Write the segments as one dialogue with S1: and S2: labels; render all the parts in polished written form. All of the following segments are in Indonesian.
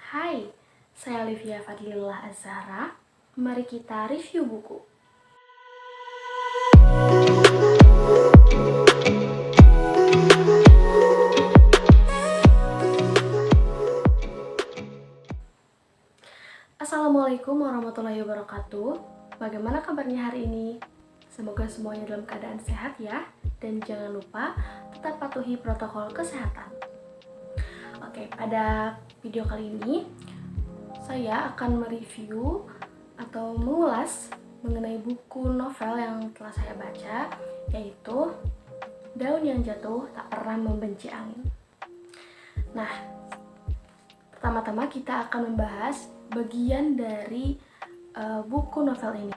S1: Hai, saya Olivia Fadlillah Azhara. Mari kita review buku. Assalamualaikum warahmatullahi wabarakatuh. Bagaimana kabarnya hari ini? Semoga semuanya dalam keadaan sehat ya. Dan jangan lupa tetap patuhi protokol kesehatan. Oke, pada video kali ini saya akan mereview atau mengulas mengenai buku novel yang telah saya baca, yaitu Daun yang Jatuh Tak Pernah Membenci Angin. Nah, pertama-tama kita akan membahas bagian dari buku novel ini.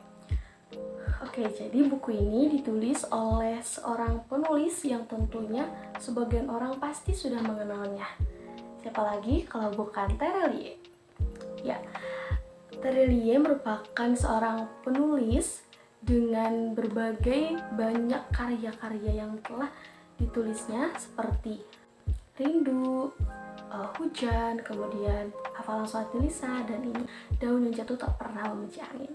S1: Oke, jadi buku ini ditulis oleh seorang penulis yang tentunya sebagian orang pasti sudah mengenalnya. Siapa lagi kalau bukan Terelie? Ya, Terelie merupakan seorang penulis dengan berbagai banyak karya-karya yang telah ditulisnya seperti Rindu, Hujan, kemudian Hafalan Sholat Nisa, dan ini Daun yang Jatuh Tak Pernah Membenci Angin.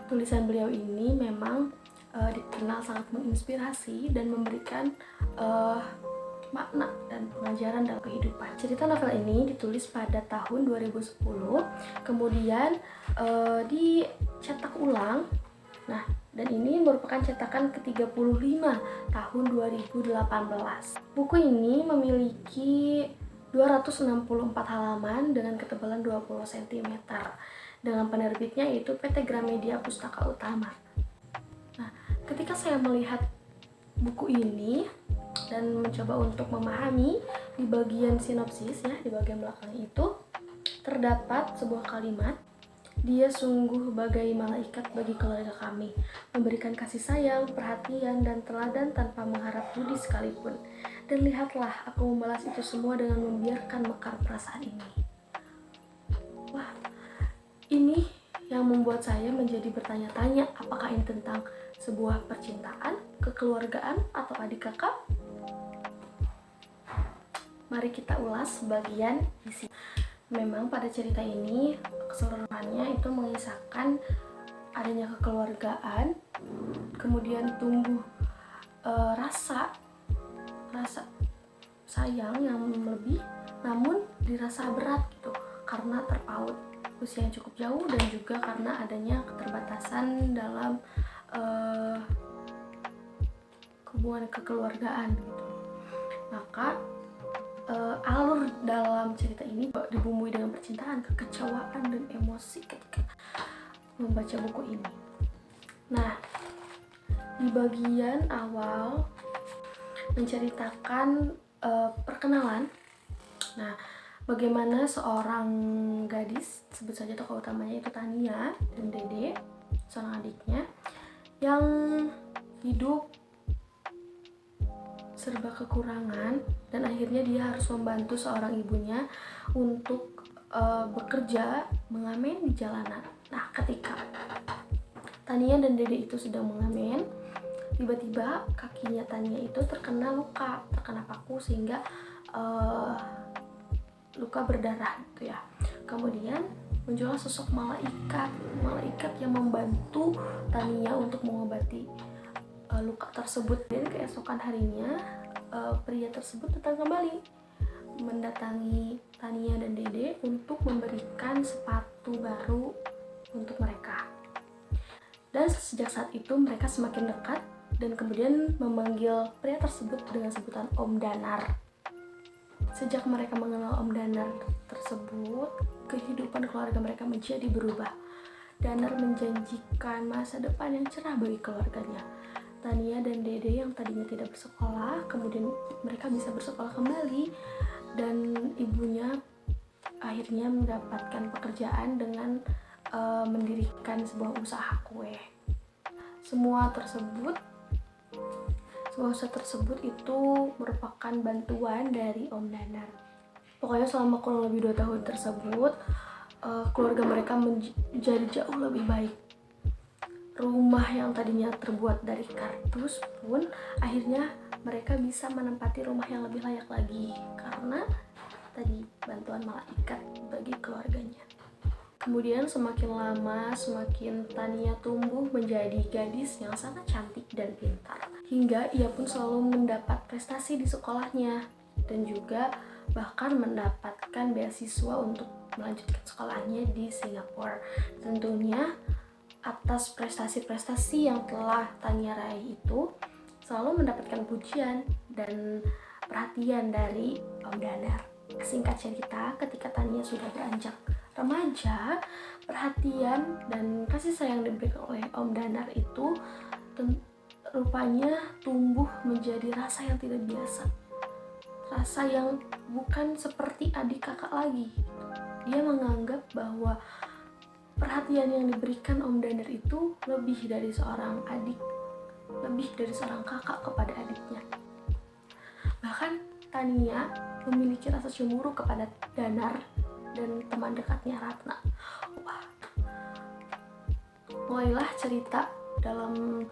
S1: Tulisan beliau ini memang dikenal sangat menginspirasi dan memberikan makna dan pengajaran dalam kehidupan. Cerita novel ini ditulis pada tahun 2010, kemudian dicetak ulang. Nah, dan ini merupakan cetakan ke-35 tahun 2018. Buku ini memiliki 264 halaman dengan ketebalan 20 cm. Dengan penerbitnya yaitu PT Gramedia Pustaka Utama. Nah, ketika saya melihat buku ini dan mencoba untuk memahami di bagian sinopsis ya, di bagian belakang itu terdapat sebuah kalimat, "Dia sungguh bagai malaikat bagi keluarga kami, memberikan kasih sayang, perhatian, dan teladan tanpa mengharap budi sekalipun. Dan lihatlah, aku membalas itu semua dengan membiarkan mekar perasaan ini." Wah, ini yang membuat saya menjadi bertanya-tanya, apakah ini tentang sebuah percintaan, kekeluargaan, atau adik kakak? Mari kita ulas bagian isi. Memang pada cerita ini keseluruhannya itu mengisahkan adanya kekeluargaan, kemudian tumbuh rasa sayang yang lebih, namun dirasa berat gitu karena terpaut usia yang cukup jauh dan juga karena adanya keterbatasan dalam hubungan kekeluargaan gitu. Maka alur dalam cerita ini dibumbui dengan percintaan, kekecewaan, dan emosi ketika membaca buku ini. Nah, di bagian awal menceritakan perkenalan. Nah, bagaimana seorang gadis, sebut saja tokoh utamanya itu Tania dan Dede, seorang adiknya, yang hidup serba kekurangan dan akhirnya dia harus membantu seorang ibunya untuk bekerja mengamen di jalanan. Nah, ketika Tania dan Dede itu sedang mengamen, tiba-tiba kakinya Tania itu terkena luka, terkena paku sehingga luka berdarah gitu ya. Kemudian muncullah sosok malaikat yang membantu Tania untuk mengobati luka tersebut. Dan keesokan harinya pria tersebut datang kembali mendatangi Tania dan Dede untuk memberikan sepatu baru untuk mereka. Dan sejak saat itu mereka semakin dekat dan kemudian memanggil pria tersebut dengan sebutan Om Danar. Sejak mereka mengenal Om Danar tersebut, kehidupan keluarga mereka menjadi berubah. Danar menjanjikan masa depan yang cerah bagi keluarganya. Tania dan Dede yang tadinya tidak bersekolah, kemudian mereka bisa bersekolah kembali, dan ibunya akhirnya mendapatkan pekerjaan dengan mendirikan sebuah usaha kue. Semua usaha tersebut itu merupakan bantuan dari Om Danar. Pokoknya selama kurang lebih 2 tahun tersebut, keluarga mereka menjadi jauh lebih baik. Rumah yang tadinya terbuat dari kardus pun akhirnya mereka bisa menempati rumah yang lebih layak lagi karena tadi bantuan malaikat bagi keluarganya. Kemudian semakin lama, semakin Tania tumbuh menjadi gadis yang sangat cantik dan pintar. Hingga ia pun selalu mendapat prestasi di sekolahnya dan juga bahkan mendapatkan beasiswa untuk melanjutkan sekolahnya di Singapura. Tentunya atas prestasi-prestasi yang telah Tania raih itu selalu mendapatkan pujian dan perhatian dari Om Danar. Singkat cerita, ketika Tania sudah beranjak remaja, perhatian dan kasih sayang diberikan oleh Om Danar itu rupanya tumbuh menjadi rasa yang tidak biasa, rasa yang bukan seperti adik kakak lagi. Dia menganggap bahwa perhatian yang diberikan Om Danar itu lebih dari seorang adik, lebih dari seorang kakak kepada adiknya. Bahkan Tania memiliki rasa cemburu kepada Danar dan teman dekatnya Ratna. Wah, mulailah cerita dalam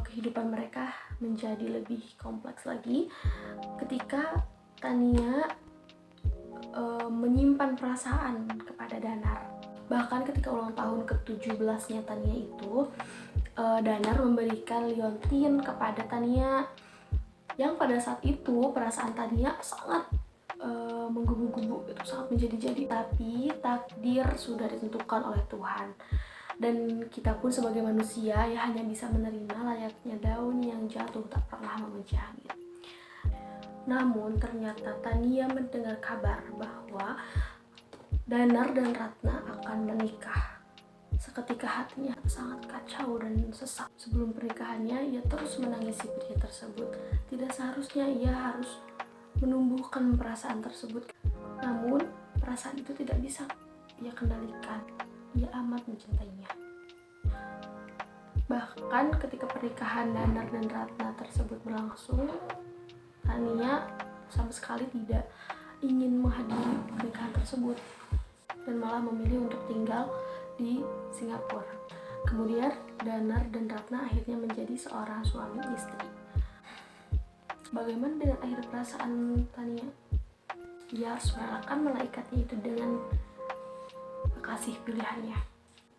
S1: kehidupan mereka menjadi lebih kompleks lagi ketika Tania menyimpan perasaan kepada Danar. Bahkan ketika ulang tahun ke-17-nya Tania itu, Danar memberikan liontin kepada Tania, yang pada saat itu perasaan Tania sangat menggebu-gebu, itu sangat menjadi-jadi. Tapi takdir sudah ditentukan oleh Tuhan, dan kita pun sebagai manusia ya hanya bisa menerima layaknya daun yang jatuh tak pernah membenci angin. Namun ternyata Tania mendengar kabar bahwa Danar dan Ratna akan menikah. Seketika hatinya sangat kacau dan sesak. Sebelum pernikahannya, ia terus menangisi pria tersebut. Tidak seharusnya ia harus menumbuhkan perasaan tersebut. Namun, perasaan itu tidak bisa ia kendalikan. Ia amat mencintainya. Bahkan ketika pernikahan Danar dan Ratna tersebut berlangsung, Tania sama sekali tidak ingin menghadiri pernikahan tersebut dan malah memilih untuk tinggal di Singapura. Kemudian Danar dan Ratna akhirnya menjadi seorang suami istri. Bagaimana dengan akhir perasaan Tania? Ia harus merelakan malaikatnya itu dengan kekasih pilihannya.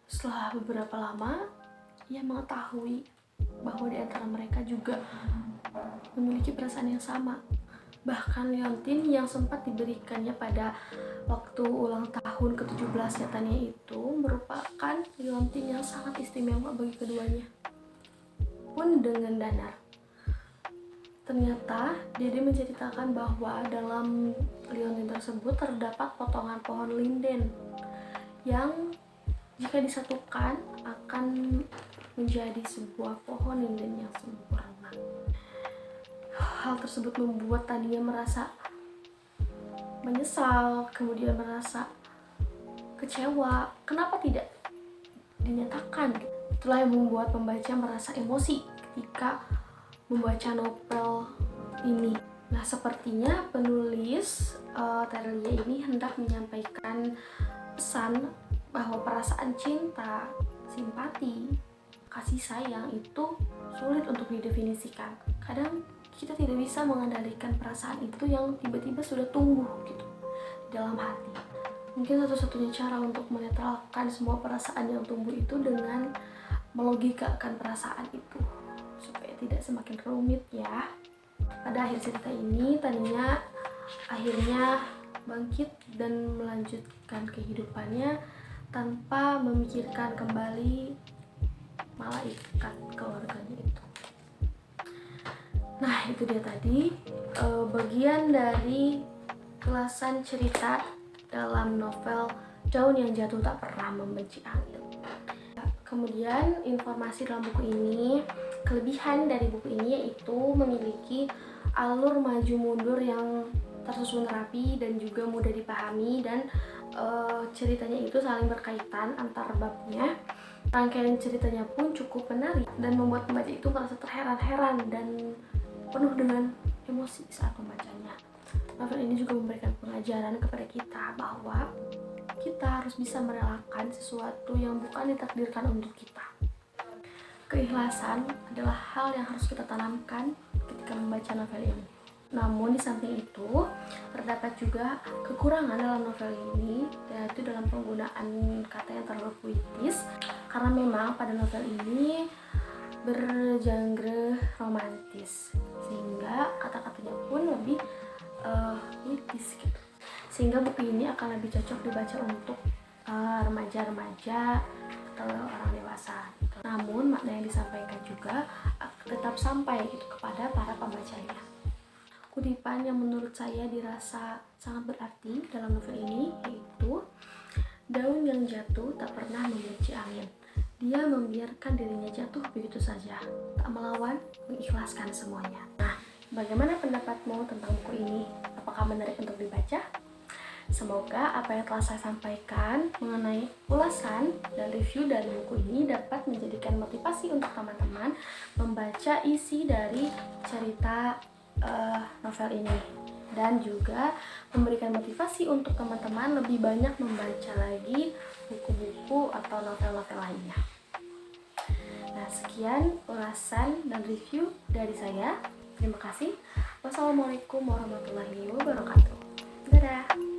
S1: Setelah beberapa lama, ia mengetahui bahwa di antara mereka juga memiliki perasaan yang sama. Bahkan liontin yang sempat diberikannya pada waktu ulang tahun ke-17-nya Tania itu merupakan liontin yang sangat istimewa bagi keduanya. Pun dengan Danar. Ternyata Dede menceritakan bahwa dalam liontin tersebut terdapat potongan pohon linden yang jika disatukan akan menjadi sebuah pohon linden yang sempurna. Hal tersebut membuat Tania merasa menyesal, kemudian merasa kecewa. Kenapa tidak dinyatakan? Itulah yang membuat pembaca merasa emosi ketika membaca novel ini. Nah, sepertinya penulis Terelia ini hendak menyampaikan pesan bahwa perasaan cinta, simpati, kasih sayang itu sulit untuk didefinisikan. Kadang kita tidak bisa mengendalikan perasaan itu yang tiba-tiba sudah tumbuh gitu di dalam hati. Mungkin satu-satunya cara untuk menetralkan semua perasaan yang tumbuh itu dengan melogikakan perasaan itu supaya tidak semakin rumit ya. Pada akhir cerita ini Tania akhirnya bangkit dan melanjutkan kehidupannya tanpa memikirkan kembali malaikat keluarganya itu. Nah, itu dia tadi bagian dari ulasan cerita dalam novel Daun yang Jatuh Tak Pernah Membenci Angin. Kemudian informasi dalam buku ini, kelebihan dari buku ini yaitu memiliki alur maju mundur yang tersusun rapi dan juga mudah dipahami, dan ceritanya itu saling berkaitan antar babnya. Rangkaian ceritanya pun cukup menarik dan membuat pembaca itu merasa terheran-heran dan penuh dengan emosi saat membacanya. Novel ini juga memberikan pengajaran kepada kita bahwa kita harus bisa merelakan sesuatu yang bukan ditakdirkan untuk kita. Keikhlasan adalah hal yang harus kita tanamkan ketika membaca novel ini. Namun di samping itu terdapat juga kekurangan dalam novel ini, yaitu dalam penggunaan kata yang terlalu puitis, karena memang pada novel ini bergenre romantis sehingga kata-katanya pun lebih puitis gitu. Sehingga buku ini akan lebih cocok dibaca untuk remaja-remaja atau orang dewasa gitu. Namun makna yang disampaikan juga tetap sampai gitu kepada para pembacanya. Kutipan yang menurut saya dirasa sangat berarti dalam novel ini yaitu, daun yang jatuh tak pernah membenci angin. Dia membiarkan dirinya jatuh begitu saja, tak melawan, mengikhlaskan semuanya. Nah, bagaimana pendapatmu tentang buku ini? Apakah menarik untuk dibaca? Semoga apa yang telah saya sampaikan mengenai ulasan dan review dari buku ini dapat menjadikan motivasi untuk teman-teman membaca isi dari cerita novel ini, dan juga memberikan motivasi untuk teman-teman lebih banyak membaca lagi buku-buku atau novel-novel lainnya. Nah, sekian ulasan dan review dari saya. Terima kasih. Wassalamualaikum warahmatullahi wabarakatuh. Dadah.